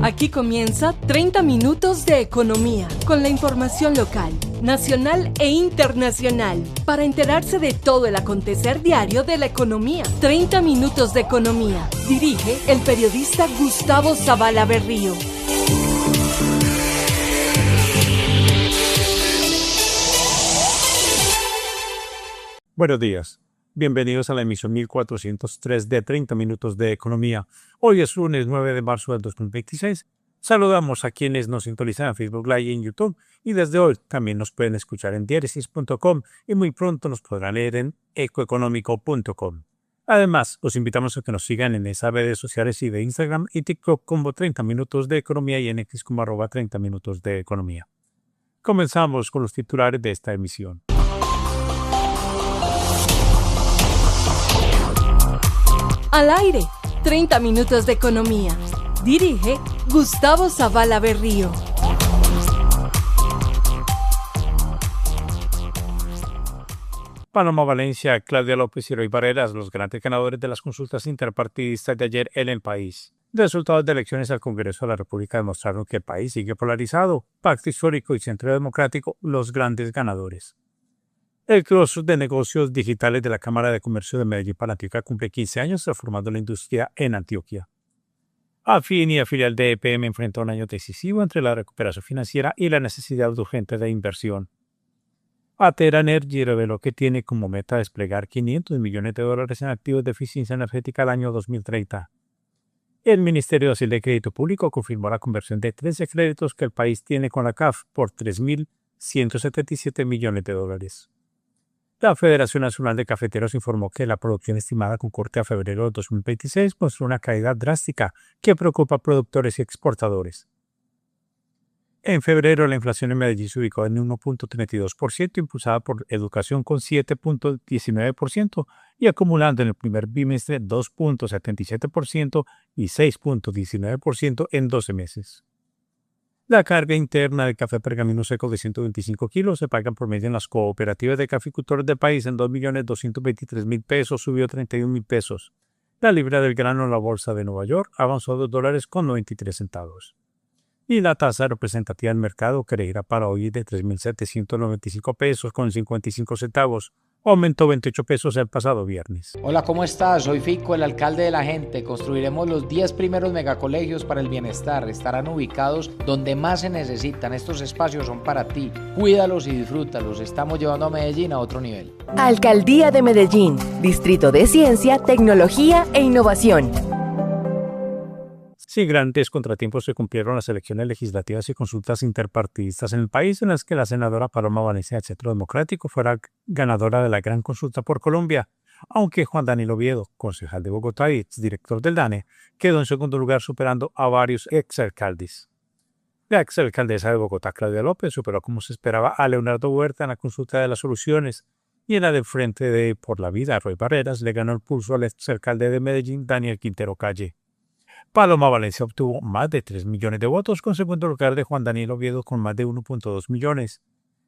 Aquí comienza 30 minutos de economía, con la información local, nacional e internacional, para enterarse de todo el acontecer diario de la economía. 30 minutos de economía. Dirige el periodista Gustavo Zavala Berrío. Buenos días. Bienvenidos a la emisión 1403 de 30 minutos de economía. Hoy es lunes 9 de marzo del 2026. Saludamos a quienes nos sintonizan en Facebook Live y en YouTube. Y desde hoy también nos pueden escuchar en diaresis.com y muy pronto nos podrán leer en ecoeconómico.com. Además, los invitamos a que nos sigan en esas redes sociales y de Instagram y TikTok como 30 minutos de economía y en X como @30 minutos de economía. Comenzamos con los titulares de esta emisión. Al aire, 30 minutos de economía. Dirige Gustavo Zavala Berrío. Paloma Valencia, Claudia López y Roy Barreras, los grandes ganadores de las consultas interpartidistas de ayer en el país. Los resultados de elecciones al Congreso de la República demostraron que el país sigue polarizado. Pacto Histórico y Centro Democrático, los grandes ganadores. El clúster de negocios digitales de la Cámara de Comercio de Medellín para Antioquia cumple 15 años transformando la industria en Antioquia. Afin y la filial de EPM enfrenta un año decisivo entre la recuperación financiera y la necesidad urgente de inversión. Atera Energy reveló que tiene como meta desplegar $500 millones en activos de eficiencia energética al año 2030. El Ministerio de Hacienda y Crédito Público confirmó la conversión de 13 créditos que el país tiene con la CAF por $3.177 millones. La Federación Nacional de Cafeteros informó que la producción estimada con corte a febrero de 2026 mostró una caída drástica que preocupa a productores y exportadores. En febrero, la inflación en Medellín se ubicó en 1.32%, impulsada por educación con 7.19% y acumulando en el primer bimestre 2.77% y 6.19% en 12 meses. La carga interna del café pergamino seco de 125 kilos se paga en promedio en las cooperativas de caficultores del país en $2.223.000, subió $31.000. La libra del grano en la bolsa de Nueva York avanzó $2.93. Y la tasa representativa del mercado creerá para hoy de $3.795.55, aumentó 28 pesos el pasado viernes. Hola, ¿cómo estás? Soy Fico, el alcalde de la gente. Construiremos los 10 primeros megacolegios para el bienestar. Estarán ubicados donde más se necesitan. Estos espacios son para ti. Cuídalos y disfrútalos. Estamos llevando a Medellín a otro nivel. Alcaldía de Medellín, Distrito de Ciencia, Tecnología e Innovación. Sin grandes contratiempos se cumplieron las elecciones legislativas y consultas interpartidistas en el país, en las que la senadora Paloma Valencia del Centro Democrático fuera ganadora de la gran consulta por Colombia, aunque Juan Danilo Oviedo, concejal de Bogotá y exdirector del DANE, quedó en segundo lugar superando a varios exalcaldes. La exalcaldesa de Bogotá, Claudia López, superó como se esperaba a Leonardo Huerta en la consulta de las soluciones, y en la del Frente de Por la Vida, Roy Barreras, le ganó el pulso al exalcalde de Medellín, Daniel Quintero Calle. Paloma Valencia obtuvo más de 3 millones de votos, con segundo lugar de Juan Danilo Oviedo con más de 1.2 millones.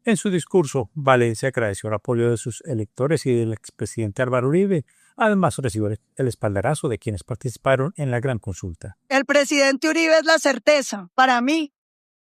En su discurso, Valencia agradeció el apoyo de sus electores y del expresidente Álvaro Uribe. Además, recibió el espaldarazo de quienes participaron en la gran consulta. El presidente Uribe es la certeza, para mí,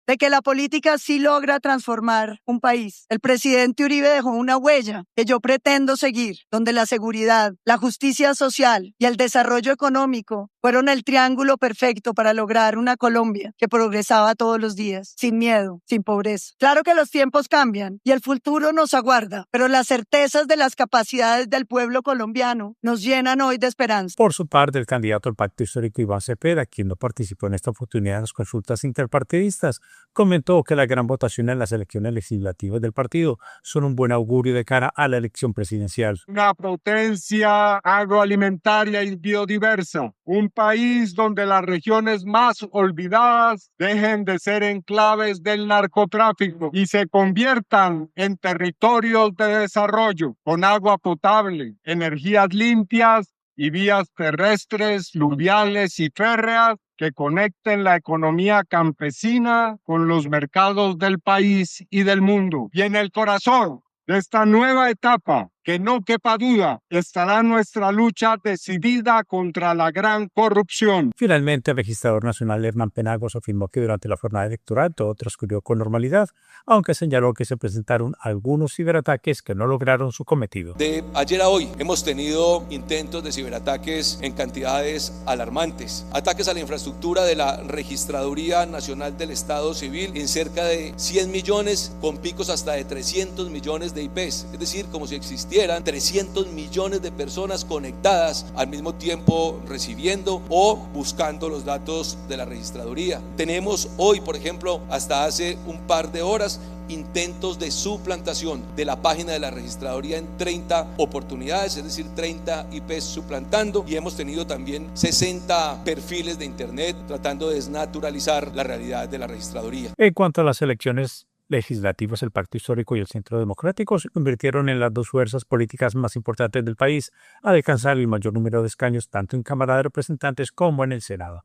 de que la política sí logra transformar un país. El presidente Uribe dejó una huella que yo pretendo seguir, donde la seguridad, la justicia social y el desarrollo económico fueron el triángulo perfecto para lograr una Colombia que progresaba todos los días, sin miedo, sin pobreza. Claro que los tiempos cambian y el futuro nos aguarda, pero las certezas de las capacidades del pueblo colombiano nos llenan hoy de esperanza. Por su parte, el candidato al Pacto Histórico Iván Cepeda, quien no participó en esta oportunidad en las consultas interpartidistas, comentó que la gran votación en las elecciones legislativas del partido son un buen augurio de cara a la elección presidencial. Una potencia agroalimentaria y biodiversa, un país donde las regiones más olvidadas dejen de ser enclaves del narcotráfico y se conviertan en territorios de desarrollo con agua potable, energías limpias y vías terrestres, fluviales y férreas que conecten la economía campesina con los mercados del país y del mundo. Y en el corazón de esta nueva etapa que no quepa duda, estará nuestra lucha decidida contra la gran corrupción. Finalmente, el registrador nacional Hernán Penagos afirmó que durante la jornada electoral todo transcurrió con normalidad, aunque señaló que se presentaron algunos ciberataques que no lograron su cometido. De ayer a hoy hemos tenido intentos de ciberataques en cantidades alarmantes, ataques a la infraestructura de la Registraduría Nacional del Estado Civil en cerca de 100 millones, con picos hasta de 300 millones de IPs, es decir, como si existieran 300 millones de personas conectadas al mismo tiempo recibiendo o buscando los datos de la registraduría. Tenemos hoy, por ejemplo, hasta hace un par de horas, intentos de suplantación de la página de la registraduría en 30 oportunidades, es decir, 30 IPs suplantando, y hemos tenido también 60 perfiles de internet tratando de desnaturalizar la realidad de la registraduría. En cuanto a las elecciones legislativas, el Pacto Histórico y el Centro Democrático se convirtieron en las dos fuerzas políticas más importantes del país al alcanzar el mayor número de escaños tanto en Cámara de Representantes como en el Senado.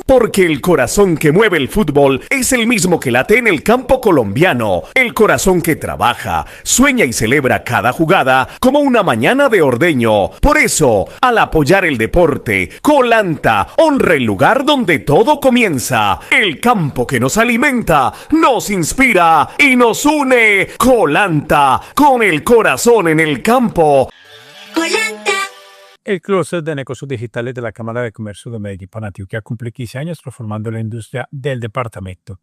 Porque el corazón que mueve el fútbol es el mismo que late en el campo colombiano. El corazón que trabaja, sueña y celebra cada jugada como una mañana de ordeño. Por eso, al apoyar el deporte, Colanta honra el lugar donde todo comienza. El campo que nos alimenta, nos inspira y nos une. Colanta, con el corazón en el campo. Colanta. El clúster de negocios digitales de la Cámara de Comercio de Medellín para Antioquia cumple 15 años transformando la industria del departamento.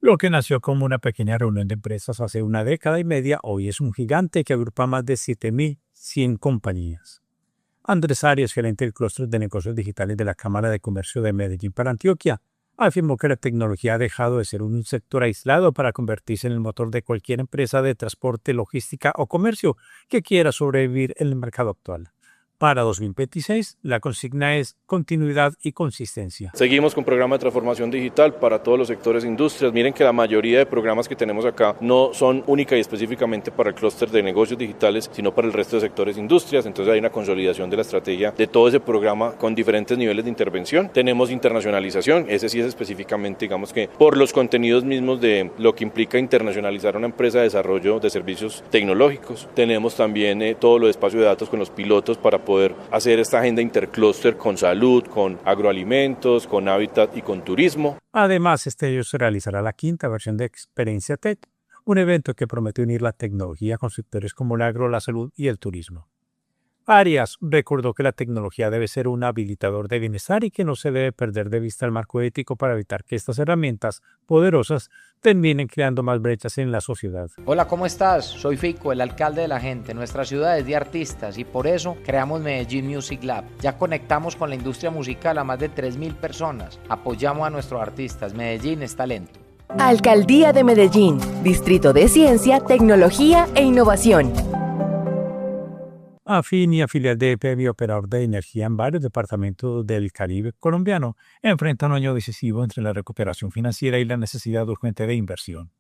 Lo que nació como una pequeña reunión de empresas hace una década y media, hoy es un gigante que agrupa más de 7.100 compañías. Andrés Arias, gerente del clúster de negocios digitales de la Cámara de Comercio de Medellín para Antioquia, afirmó que la tecnología ha dejado de ser un sector aislado para convertirse en el motor de cualquier empresa de transporte, logística o comercio que quiera sobrevivir en el mercado actual. Para 2026, la consigna es continuidad y consistencia. Seguimos con programa de transformación digital para todos los sectores de industrias. Miren que la mayoría de programas que tenemos acá no son única y específicamente para el clúster de negocios digitales, sino para el resto de sectores de industrias. Entonces hay una consolidación de la estrategia de todo ese programa con diferentes niveles de intervención. Tenemos internacionalización, ese sí es específicamente, digamos que por los contenidos mismos de lo que implica internacionalizar una empresa de desarrollo de servicios tecnológicos. Tenemos también todo lo de espacio de datos con los pilotos para poder hacer esta agenda interclúster con salud, con agroalimentos, con hábitat y con turismo. Además, este año se realizará la 5ª versión de Experiencia Tech, un evento que promete unir la tecnología con sectores como el agro, la salud y el turismo. Arias recordó que la tecnología debe ser un habilitador de bienestar y que no se debe perder de vista el marco ético para evitar que estas herramientas poderosas terminen creando más brechas en la sociedad. Hola, ¿cómo estás? Soy Fico, el alcalde de la gente. Nuestra ciudad es de artistas y por eso creamos Medellín Music Lab. Ya conectamos con la industria musical a más de 3.000 personas. Apoyamos a nuestros artistas. Medellín es talento. Alcaldía de Medellín, Distrito de Ciencia, Tecnología e Innovación. Afin, filial de EPM y operador de energía en varios departamentos del Caribe colombiano, enfrenta un año decisivo entre la recuperación financiera y la necesidad urgente de inversión.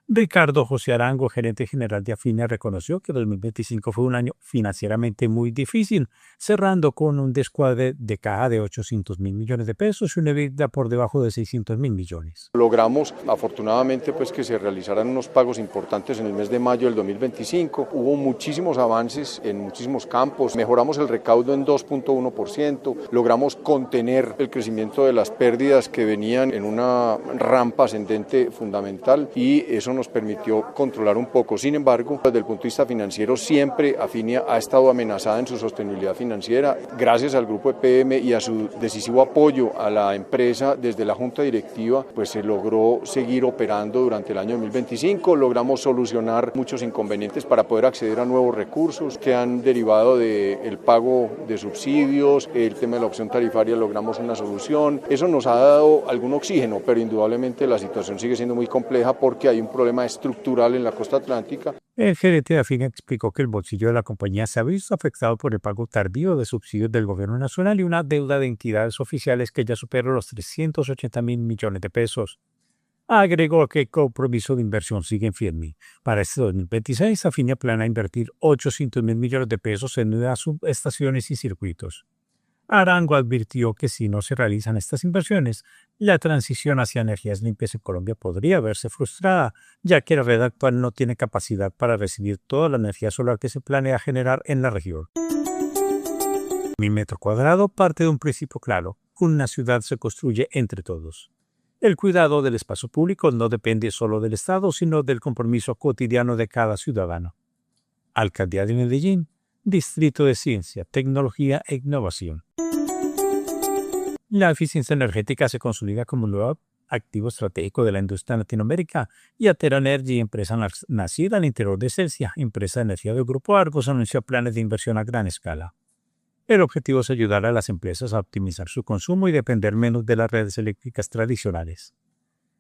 Ricardo José Arango, gerente general de Afina, reconoció que 2025 fue un año financieramente muy difícil, cerrando con un descuadre de caja de 800.000 millones de pesos y una EBITDA por debajo de 600.000 millones. Logramos, afortunadamente, que se realizaran unos pagos importantes en el mes de mayo del 2025. Hubo muchísimos avances en muchísimos campos. Mejoramos el recaudo en 2.1%. Logramos contener el crecimiento de las pérdidas que venían en una rampa ascendente fundamental y eso nos permitió controlar un poco. Sin embargo, desde el punto de vista financiero, siempre Afinia ha estado amenazada en su sostenibilidad financiera. Gracias al grupo EPM y a su decisivo apoyo a la empresa desde la junta directiva, se logró seguir operando durante el año 2025. Logramos solucionar muchos inconvenientes para poder acceder a nuevos recursos que han derivado del pago de subsidios, el tema de la opción tarifaria, logramos una solución. Eso nos ha dado algún oxígeno, pero indudablemente la situación sigue siendo muy compleja porque hay un problema estructural en la costa atlántica. El gerente de Afina explicó que el bolsillo de la compañía se ha visto afectado por el pago tardío de subsidios del gobierno nacional y una deuda de entidades oficiales que ya supera los 380.000 millones de pesos. Agregó que el compromiso de inversión sigue firme. Para este 2026, Afina planea invertir 800.000 millones de pesos en nuevas subestaciones y circuitos. Arango advirtió que si no se realizan estas inversiones, la transición hacia energías limpias en Colombia podría verse frustrada, ya que la red actual no tiene capacidad para recibir toda la energía solar que se planea generar en la región. Mi metro cuadrado parte de un principio claro: una ciudad se construye entre todos. El cuidado del espacio público no depende solo del Estado, sino del compromiso cotidiano de cada ciudadano. Alcaldía de Medellín, Distrito de Ciencia, Tecnología e Innovación. La eficiencia energética se consolida como un nuevo activo estratégico de la industria en Latinoamérica, y Atera Energy, empresa nacida al interior de Celsia, empresa de energía del Grupo Argos, anunció planes de inversión a gran escala. El objetivo es ayudar a las empresas a optimizar su consumo y depender menos de las redes eléctricas tradicionales.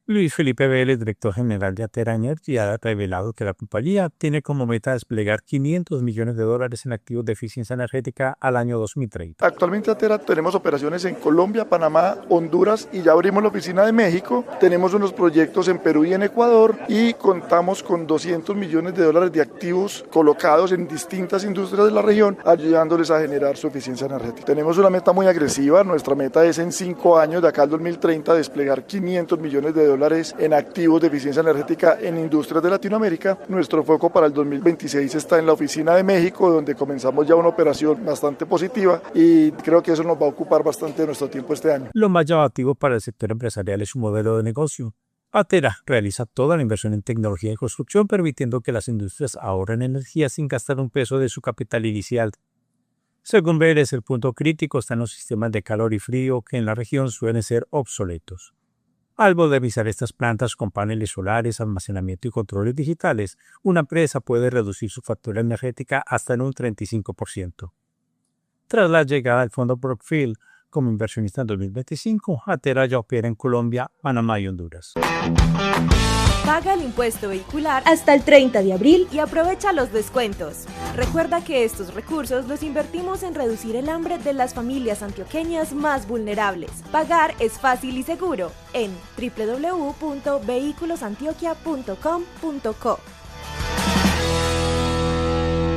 Luis Felipe Vélez, director general de Atera Energy, ha revelado que la compañía tiene como meta desplegar $500 millones en activos de eficiencia energética al año 2030. Actualmente Atera tenemos operaciones en Colombia, Panamá, Honduras y ya abrimos la oficina de México. Tenemos unos proyectos en Perú y en Ecuador y contamos con $200 millones de activos colocados en distintas industrias de la región, ayudándoles a generar su eficiencia energética. Tenemos una meta muy agresiva. Nuestra meta es en 5 años, de acá al 2030, desplegar $500 millones en activos de eficiencia energética en industrias de Latinoamérica. Nuestro foco para el 2026 está en la oficina de México, donde comenzamos ya una operación bastante positiva y creo que eso nos va a ocupar bastante de nuestro tiempo este año. Lo más llamativo para el sector empresarial es su modelo de negocio. Atera realiza toda la inversión en tecnología y construcción, permitiendo que las industrias ahorren energía sin gastar un peso de su capital inicial. Según Vélez, el punto crítico está en los sistemas de calor y frío, que en la región suelen ser obsoletos. Al modernizar estas plantas con paneles solares, almacenamiento y controles digitales, una empresa puede reducir su factura energética hasta en un 35%. Tras la llegada del fondo Brookfield como inversionista en 2025, Atera ya opera en Colombia, Panamá y Honduras. Paga el impuesto vehicular hasta el 30 de abril y aprovecha los descuentos. Recuerda que estos recursos los invertimos en reducir el hambre de las familias antioqueñas más vulnerables. Pagar es fácil y seguro en www.vehiculosantioquia.com.co.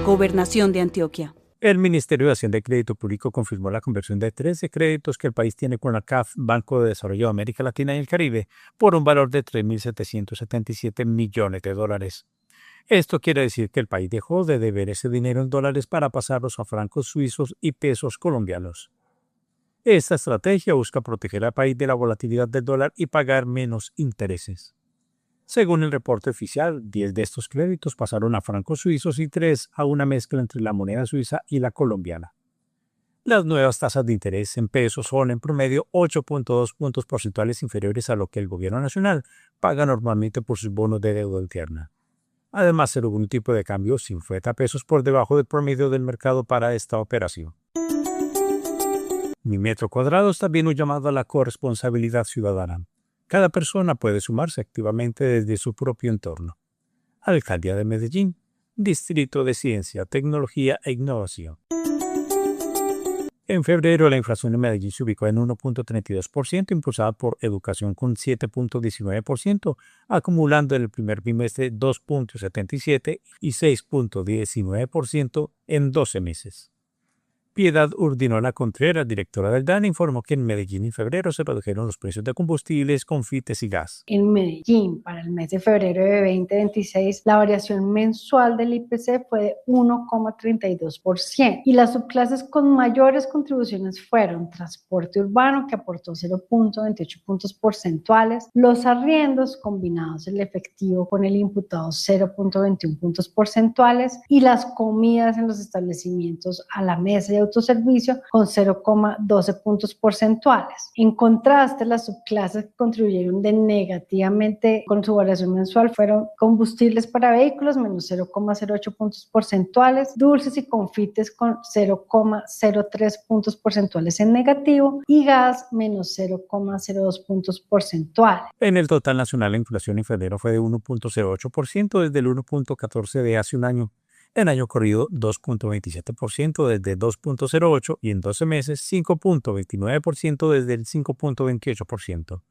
Gobernación de Antioquia. El Ministerio de Hacienda y Crédito Público confirmó la conversión de 13 créditos que el país tiene con la CAF, Banco de Desarrollo de América Latina y el Caribe, por un valor de $3.777 millones. Esto quiere decir que el país dejó de deber ese dinero en dólares para pasarlos a francos suizos y pesos colombianos. Esta estrategia busca proteger al país de la volatilidad del dólar y pagar menos intereses. Según el reporte oficial, 10 de estos créditos pasaron a francos suizos y 3 a una mezcla entre la moneda suiza y la colombiana. Las nuevas tasas de interés en pesos son en promedio 8.2 puntos porcentuales inferiores a lo que el gobierno nacional paga normalmente por sus bonos de deuda interna. Además, se logró un tipo de cambio 50 pesos por debajo del promedio del mercado para esta operación. Mi metro cuadrado es también un llamado a la corresponsabilidad ciudadana. Cada persona puede sumarse activamente desde su propio entorno. Alcaldía de Medellín, Distrito de Ciencia, Tecnología e Innovación. En febrero, la inflación en Medellín se ubicó en 1.32%, impulsada por educación con 7.19%, acumulando en el primer bimestre 2.77% y 6.19% en 12 meses. Piedad Urdinola Contreras, directora del DANE, informó que en Medellín en febrero se redujeron los precios de combustibles, confites y gas. En Medellín, para el mes de febrero de 2026, la variación mensual del IPC fue de 1,32% y las subclases con mayores contribuciones fueron transporte urbano, que aportó 0,28 puntos porcentuales, los arriendos combinados el efectivo con el imputado 0,21 puntos porcentuales y las comidas en los establecimientos a la mesa y autoservicio con 0,12 puntos porcentuales. En contraste, las subclases que contribuyeron negativamente con su variación mensual fueron combustibles para vehículos menos 0,08 puntos porcentuales, dulces y confites con 0,03 puntos porcentuales en negativo y gas menos 0,02 puntos porcentuales. En el total nacional, la inflación en febrero fue de 1.08% desde el 1.14% de hace un año. En año corrido 2.27% desde 2.08% y en 12 meses 5.29% desde el 5.28%.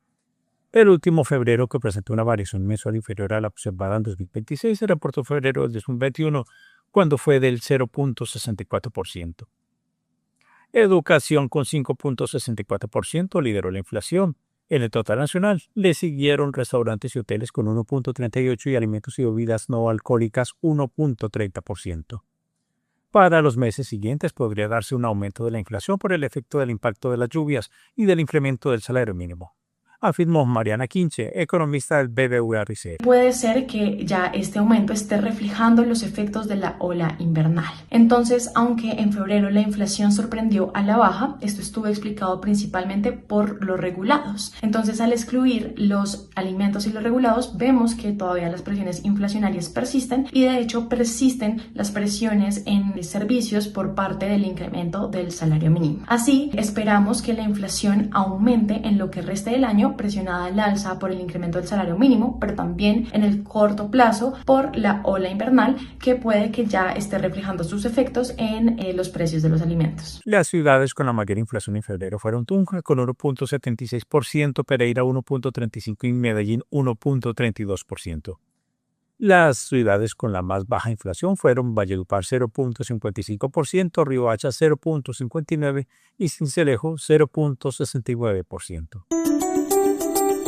El último febrero, que presentó una variación mensual inferior a la observada en 2026, se reportó febrero del 2021, cuando fue del 0.64%. Educación con 5.64% lideró la inflación. En el total nacional le siguieron restaurantes y hoteles con 1.38% y alimentos y bebidas no alcohólicas 1.30%. Para los meses siguientes podría darse un aumento de la inflación por el efecto del impacto de las lluvias y del incremento del salario mínimo, afirmó Mariana Quinche, economista del BBVA Research. Puede ser que ya este aumento esté reflejando los efectos de la ola invernal. Entonces, aunque en febrero la inflación sorprendió a la baja, esto estuvo explicado principalmente por los regulados. Entonces, al excluir los alimentos y los regulados, vemos que todavía las presiones inflacionarias persisten y de hecho persisten las presiones en servicios por parte del incremento del salario mínimo. Así, esperamos que la inflación aumente en lo que reste del año, presionada al alza por el incremento del salario mínimo, pero también en el corto plazo por la ola invernal, que puede que ya esté reflejando sus efectos en los precios de los alimentos. Las ciudades con la mayor inflación en febrero fueron Tunja con 1.76%, Pereira 1.35% y Medellín 1.32%. Las ciudades con la más baja inflación fueron Valledupar 0.55%, Riohacha 0.59% y Sincelejo 0.69%.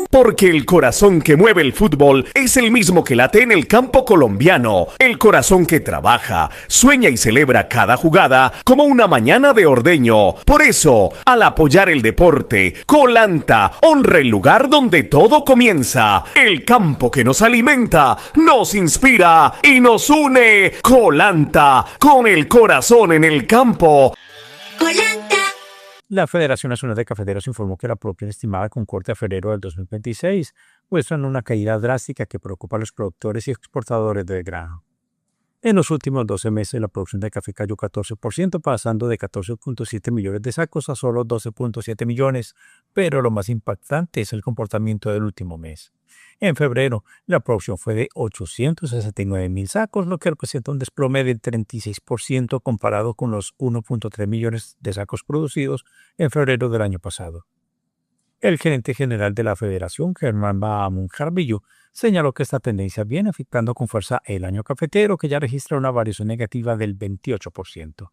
Porque el corazón que mueve el fútbol es el mismo que late en el campo colombiano. El corazón que trabaja, sueña y celebra cada jugada como una mañana de ordeño. Por eso, al apoyar el deporte, Colanta honra el lugar donde todo comienza. El campo que nos alimenta, nos inspira y nos une. Colanta, con el corazón en el campo. Colanta. La Federación Nacional de Cafeteros informó que la producción estimada con corte a febrero del 2026 muestra una caída drástica que preocupa a los productores y exportadores de grano. En los últimos 12 meses la producción de café cayó 14%, pasando de 14.7 millones de sacos a solo 12.7 millones, pero lo más impactante es el comportamiento del último mes. En febrero, la producción fue de 869.000 sacos, lo que representa un desplome del 36% comparado con los 1.3 millones de sacos producidos en febrero del año pasado. El gerente general de la Federación, Germán Bahamun Jarvillo, señaló que esta tendencia viene afectando con fuerza el año cafetero, que ya registra una variación negativa del 28%.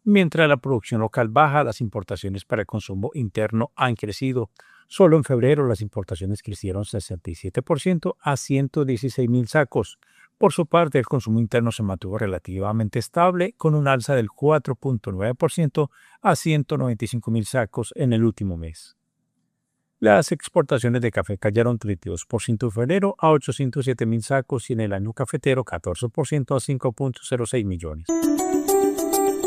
Mientras la producción local baja, las importaciones para el consumo interno han crecido. Solo en febrero las importaciones crecieron 67% a 116.000 sacos. Por su parte, el consumo interno se mantuvo relativamente estable, con un alza del 4.9% a 195.000 sacos en el último mes. Las exportaciones de café cayeron 32% en febrero a 807.000 sacos y en el año cafetero 14% a 5.06 millones.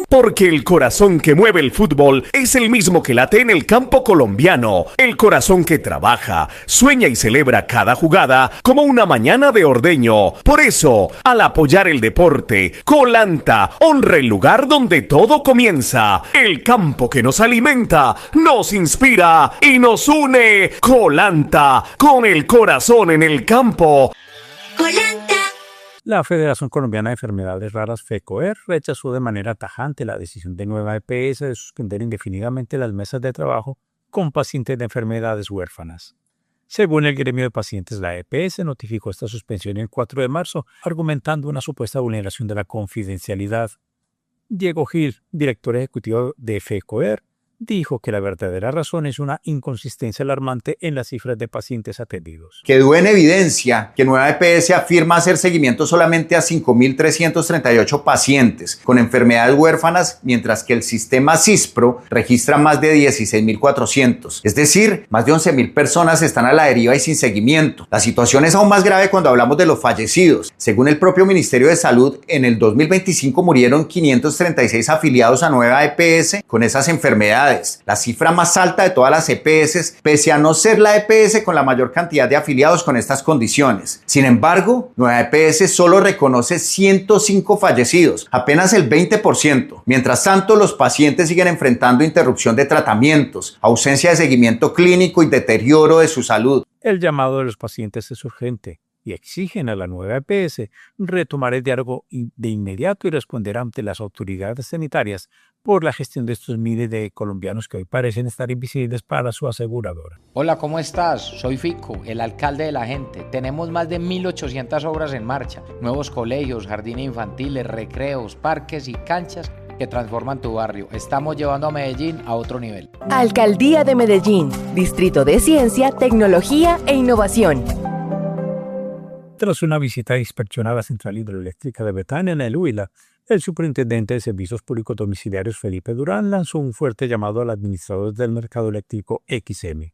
Porque el corazón que mueve el fútbol es el mismo que late en el campo colombiano. El corazón que trabaja, sueña y celebra cada jugada como una mañana de ordeño. Por eso, al apoyar el deporte, Colanta honra el lugar donde todo comienza. El campo que nos alimenta, nos inspira y nos une. Colanta, con el corazón en el campo. Colanta. La Federación Colombiana de Enfermedades Raras, FECOER, rechazó de manera tajante la decisión de Nueva EPS de suspender indefinidamente las mesas de trabajo con pacientes de enfermedades huérfanas. Según el gremio de pacientes, la EPS notificó esta suspensión el 4 de marzo, argumentando una supuesta vulneración de la confidencialidad. Diego Gil, director ejecutivo de FECOER, dijo que la verdadera razón es una inconsistencia alarmante en las cifras de pacientes atendidos. Quedó en evidencia que Nueva EPS afirma hacer seguimiento solamente a 5.338 pacientes con enfermedades huérfanas, mientras que el sistema CISPRO registra más de 16.400. Es decir, más de 11.000 personas están a la deriva y sin seguimiento. La situación es aún más grave cuando hablamos de los fallecidos. Según el propio Ministerio de Salud, en el 2025 murieron 536 afiliados a Nueva EPS con esas enfermedades. La cifra más alta de todas las EPS, pese a no ser la EPS con la mayor cantidad de afiliados con estas condiciones. Sin embargo, Nueva EPS solo reconoce 105 fallecidos, apenas el 20%. Mientras tanto, los pacientes siguen enfrentando interrupción de tratamientos, ausencia de seguimiento clínico y deterioro de su salud. El llamado de los pacientes es urgente y exigen a la Nueva EPS retomar el diálogo de inmediato y responder ante las autoridades sanitarias por la gestión de estos miles de colombianos que hoy parecen estar invisibles para su aseguradora. Hola, ¿cómo estás? Soy Fico, el alcalde de la gente. Tenemos más de 1.800 obras en marcha, nuevos colegios, jardines infantiles, recreos, parques y canchas que transforman tu barrio. Estamos llevando a Medellín a otro nivel. Alcaldía de Medellín, Distrito de Ciencia, Tecnología e Innovación. Tras una visita de inspección a la central hidroeléctrica de Betania en el Huila, el superintendente de Servicios Públicos Domiciliarios Felipe Durán lanzó un fuerte llamado al administrador del mercado eléctrico XM.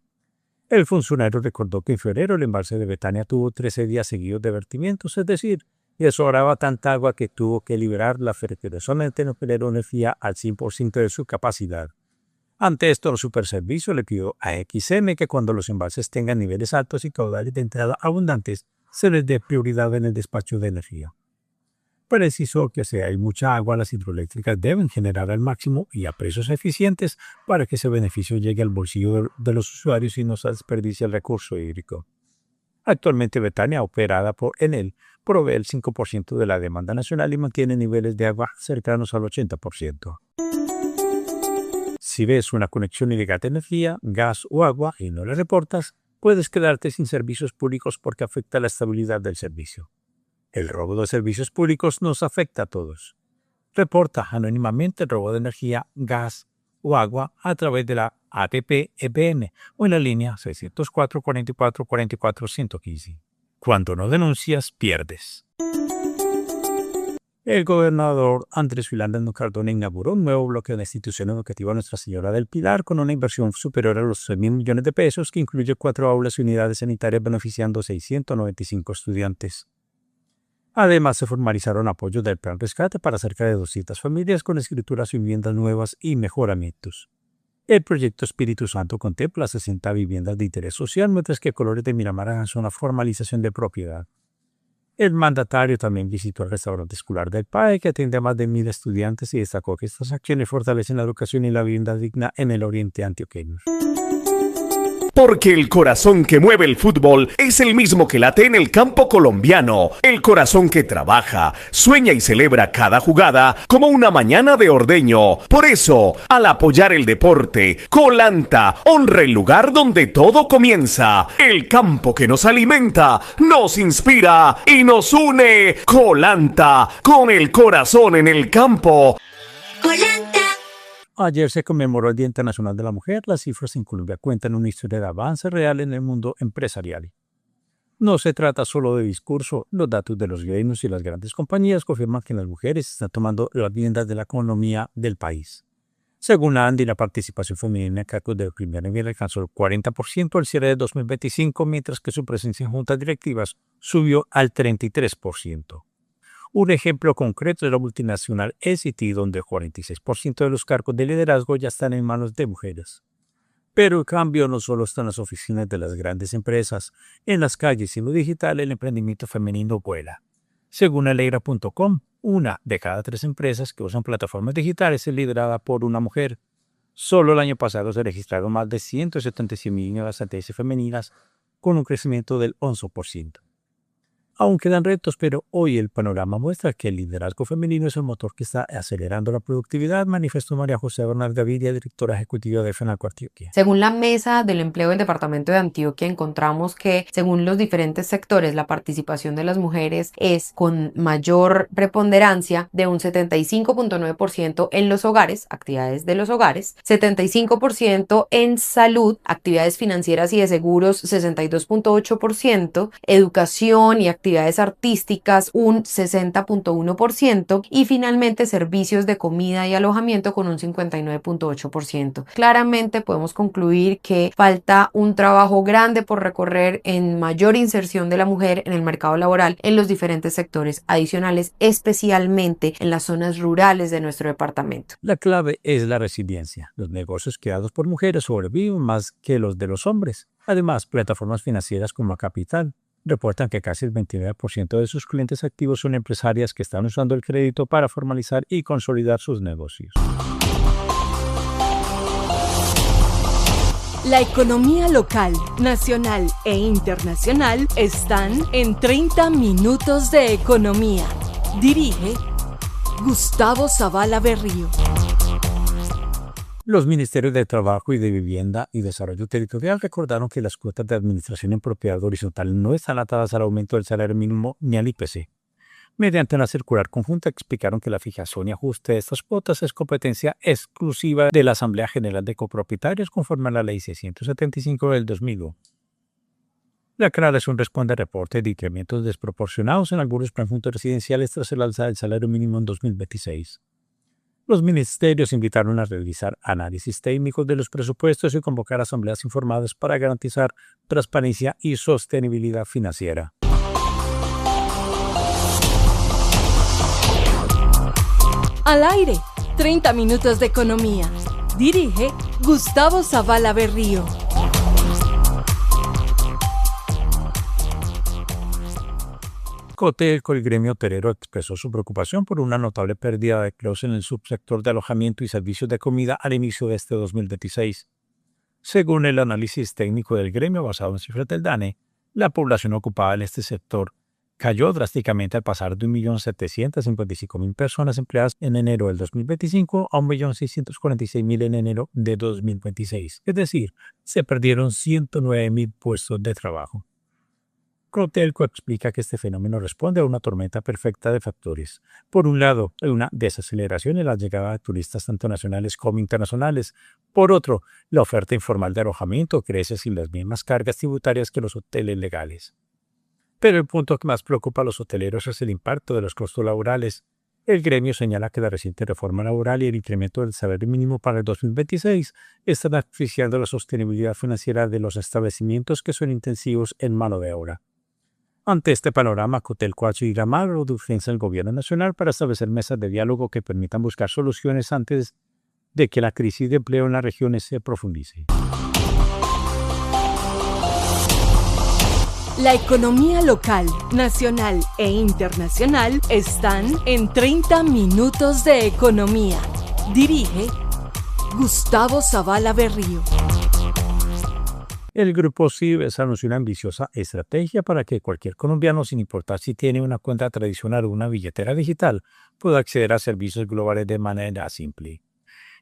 El funcionario recordó que en febrero el embalse de Betania tuvo 13 días seguidos de vertimientos, es decir, y sobraba tanta agua que tuvo que liberar la ferretería solamente no generó energía al 100% de su capacidad. Ante esto, el superservicio le pidió a XM que cuando los embalses tengan niveles altos y caudales de entrada abundantes, se les dé prioridad en el despacho de energía. Precisó que si hay mucha agua, las hidroeléctricas deben generar al máximo y a precios eficientes para que ese beneficio llegue al bolsillo de los usuarios y no se desperdicie el recurso hídrico. Actualmente Betania, operada por Enel, provee el 5% de la demanda nacional y mantiene niveles de agua cercanos al 80%. Si ves una conexión ilegal de energía, gas o agua y no le reportas, puedes quedarte sin servicios públicos porque afecta la estabilidad del servicio. El robo de servicios públicos nos afecta a todos. Reporta anónimamente el robo de energía, gas o agua a través de la ATP-EPN o en la línea 604 44 44 115. Cuando no denuncias, pierdes. El gobernador Andrés Villardo Cardona inauguró un nuevo bloque de la institución educativa Nuestra Señora del Pilar con una inversión superior a los 6.000 millones de pesos que incluye 4 aulas y unidades sanitarias beneficiando 695 estudiantes. Además, se formalizaron apoyos del Plan Rescate para cerca de 200 familias con escrituras y viviendas nuevas y mejoramientos. El proyecto Espíritu Santo contempla 60 viviendas de interés social, mientras que Colores de Miramar hace una formalización de propiedad. El mandatario también visitó el restaurante escolar del PAE, que atiende a más de 1.000 estudiantes y destacó que estas acciones fortalecen la educación y la vivienda digna en el oriente antioqueño. Porque el corazón que mueve el fútbol es el mismo que late en el campo colombiano. El corazón que trabaja, sueña y celebra cada jugada como una mañana de ordeño. Por eso, al apoyar el deporte, Colanta honra el lugar donde todo comienza. El campo que nos alimenta, nos inspira y nos une. Colanta, con el corazón en el campo. Colanta. Ayer se conmemoró el Día Internacional de la Mujer. Las cifras en Colombia cuentan una historia de avance real en el mundo empresarial. No se trata solo de discurso. Los datos de los gremios y las grandes compañías confirman que las mujeres están tomando las riendas de la economía del país. Según la ANDI, la participación femenina en cargos de primer nivel alcanzó el 40% al cierre de 2025, mientras que su presencia en juntas directivas subió al 33%. Un ejemplo concreto es la multinacional Essity, donde el 46% de los cargos de liderazgo ya están en manos de mujeres. Pero el cambio no solo está en las oficinas de las grandes empresas, en las calles y en lo digital el emprendimiento femenino vuela. Según Alegra.com, 1 de cada 3 empresas que usan plataformas digitales es liderada por una mujer. Solo el año pasado se registraron más de 176.000 nuevas ATS femeninas, con un crecimiento del 11%. Aún quedan retos, pero hoy el panorama muestra que el liderazgo femenino es el motor que está acelerando la productividad, manifestó María José Bernal Gaviria, directora ejecutiva de FENALCO Antioquia. Según la Mesa del Empleo del Departamento de Antioquia, encontramos que, según los diferentes sectores, la participación de las mujeres es con mayor preponderancia de un 75.9% en los hogares, actividades de los hogares, 75% en salud, actividades financieras y de seguros, 62.8%, educación y actividades artísticas un 60.1% y finalmente servicios de comida y alojamiento con un 59.8%. Claramente podemos concluir que falta un trabajo grande por recorrer en mayor inserción de la mujer en el mercado laboral en los diferentes sectores adicionales, especialmente en las zonas rurales de nuestro departamento. La clave es la resiliencia. Los negocios creados por mujeres sobreviven más que los de los hombres. Además, plataformas financieras como Capital reportan que casi el 29% de sus clientes activos son empresarias que están usando el crédito para formalizar y consolidar sus negocios. La economía local, nacional e internacional están en 30 minutos de economía. Dirige Gustavo Zavala Berrío. Los ministerios de Trabajo y de Vivienda y Desarrollo Territorial recordaron que las cuotas de administración en propiedad horizontal no están atadas al aumento del salario mínimo ni al IPC. Mediante una circular conjunta explicaron que la fijación y ajuste de estas cuotas es competencia exclusiva de la Asamblea General de Copropietarios conforme a la Ley 675 del 2001. La aclaración responde a reportes de incrementos desproporcionados en algunos conjuntos residenciales tras el alza del salario mínimo en 2026. Los ministerios invitaron a realizar análisis técnicos de los presupuestos y convocar asambleas informadas para garantizar transparencia y sostenibilidad financiera. Al aire, 30 minutos de economía. Dirige Gustavo Zavala Berrío. Cotelco, el gremio hotelero, expresó su preocupación por una notable pérdida de empleos en el subsector de alojamiento y servicios de comida al inicio de este 2026. Según el análisis técnico del gremio basado en cifras del DANE, la población ocupada en este sector cayó drásticamente al pasar de 1.755.000 personas empleadas en enero del 2025 a 1.646.000 en enero de 2026. Es decir, se perdieron 109.000 puestos de trabajo. Cotelco explica que este fenómeno responde a una tormenta perfecta de factores. Por un lado, hay una desaceleración en la llegada de turistas tanto nacionales como internacionales. Por otro, la oferta informal de alojamiento crece sin las mismas cargas tributarias que los hoteles legales. Pero el punto que más preocupa a los hoteleros es el impacto de los costos laborales. El gremio señala que la reciente reforma laboral y el incremento del salario mínimo para el 2026 están asfixiando la sostenibilidad financiera de los establecimientos que son intensivos en mano de obra. Ante este panorama, Cotelco ha hecho llamado de urgencia al gobierno nacional para establecer mesas de diálogo que permitan buscar soluciones antes de que la crisis de empleo en las regiones se profundice. La economía local, nacional e internacional están en 30 minutos de economía. Dirige Gustavo Zavala Berrío. El Grupo Cibes anunció una ambiciosa estrategia para que cualquier colombiano, sin importar si tiene una cuenta tradicional o una billetera digital, pueda acceder a servicios globales de manera simple.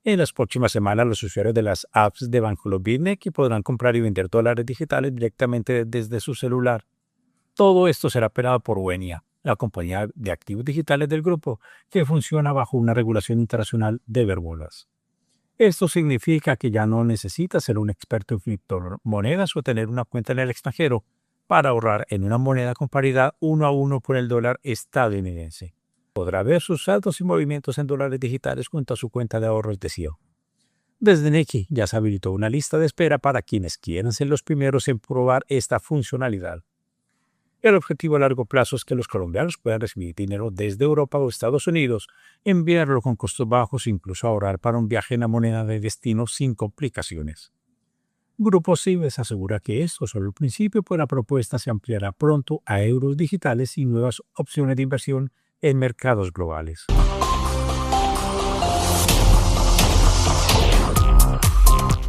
En las próximas semanas, los usuarios de las apps de Bancolombia y Nequi podrán comprar y vender dólares digitales directamente desde su celular. Todo esto será operado por Uenia, la compañía de activos digitales del grupo, que funciona bajo una regulación internacional de verbolas. Esto significa que ya no necesitas ser un experto en criptomonedas o tener una cuenta en el extranjero para ahorrar en una moneda con paridad 1 a 1 por el dólar estadounidense. Podrá ver sus saldos y movimientos en dólares digitales junto a su cuenta de ahorros de CIO. Desde Nequi ya se habilitó una lista de espera para quienes quieran ser los primeros en probar esta funcionalidad. El objetivo a largo plazo es que los colombianos puedan recibir dinero desde Europa o Estados Unidos, enviarlo con costos bajos e incluso ahorrar para un viaje en la moneda de destino sin complicaciones. Grupo Cibes asegura que esto es solo el principio, pues la propuesta se ampliará pronto a euros digitales y nuevas opciones de inversión en mercados globales.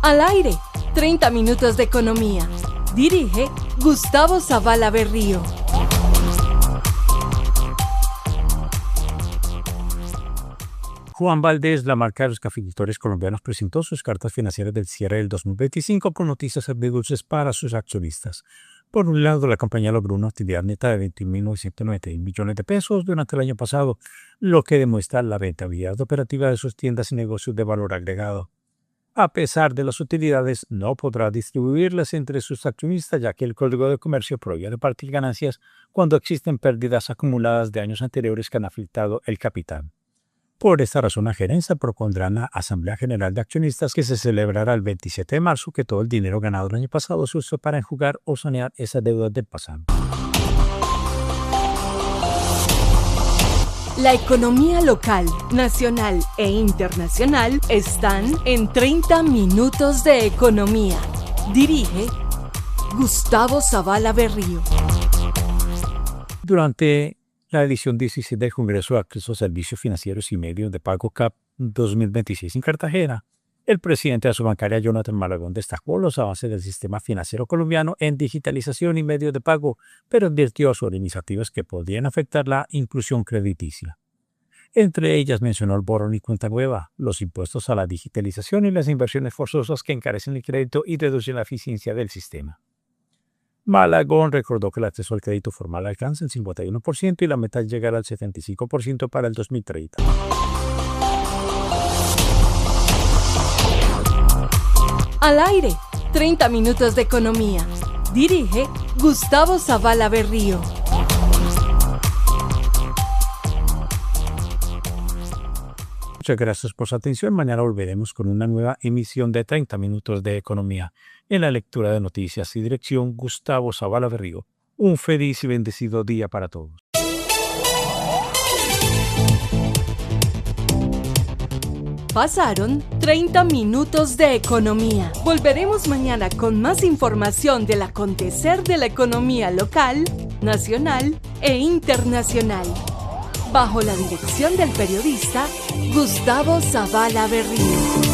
Al aire, 30 minutos de economía. Dirige Gustavo Zavala Berrío. Juan Valdés, la marca de los cafeticultores colombianos, presentó sus cartas financieras del cierre del 2025 con noticias agridulces para sus accionistas. Por un lado, la compañía logró una utilidad neta de 21.990 millones de pesos durante el año pasado, lo que demuestra la rentabilidad operativa de sus tiendas y negocios de valor agregado. A pesar de las utilidades, no podrá distribuirlas entre sus accionistas, ya que el Código de Comercio prohíbe repartir ganancias cuando existen pérdidas acumuladas de años anteriores que han afectado el capital. Por esta razón, la gerencia propondrá en la Asamblea General de Accionistas, que se celebrará el 27 de marzo, que todo el dinero ganado el año pasado se use para enjugar o sanear esas deudas del pasado. La economía local, nacional e internacional están en 30 minutos de economía. Dirige Gustavo Zavala Berrío. Durante la edición 16 del Congreso de Acceso a Servicios Financieros y Medios de Pago CAP 2026 en Cartagena, el presidente de Asbancaria, Jonathan Malagón, destacó los avances del sistema financiero colombiano en digitalización y medios de pago, pero advirtió sobre iniciativas que podrían afectar la inclusión crediticia. Entre ellas mencionó el borrón y cuenta nueva, los impuestos a la digitalización y las inversiones forzosas que encarecen el crédito y reducen la eficiencia del sistema. Malagón recordó que el acceso al crédito formal alcanza el 51% y la meta es llegar al 75% para el 2030. Al aire, 30 minutos de economía. Dirige Gustavo Zavala Berrío. Muchas gracias por su atención. Mañana volveremos con una nueva emisión de 30 minutos de economía. En la lectura de noticias y dirección, Gustavo Zavala Berrío. Un feliz y bendecido día para todos. Pasaron 30 minutos de economía. Volveremos mañana con más información del acontecer de la economía local, nacional e internacional. Bajo la dirección del periodista Gustavo Zavala Berrío.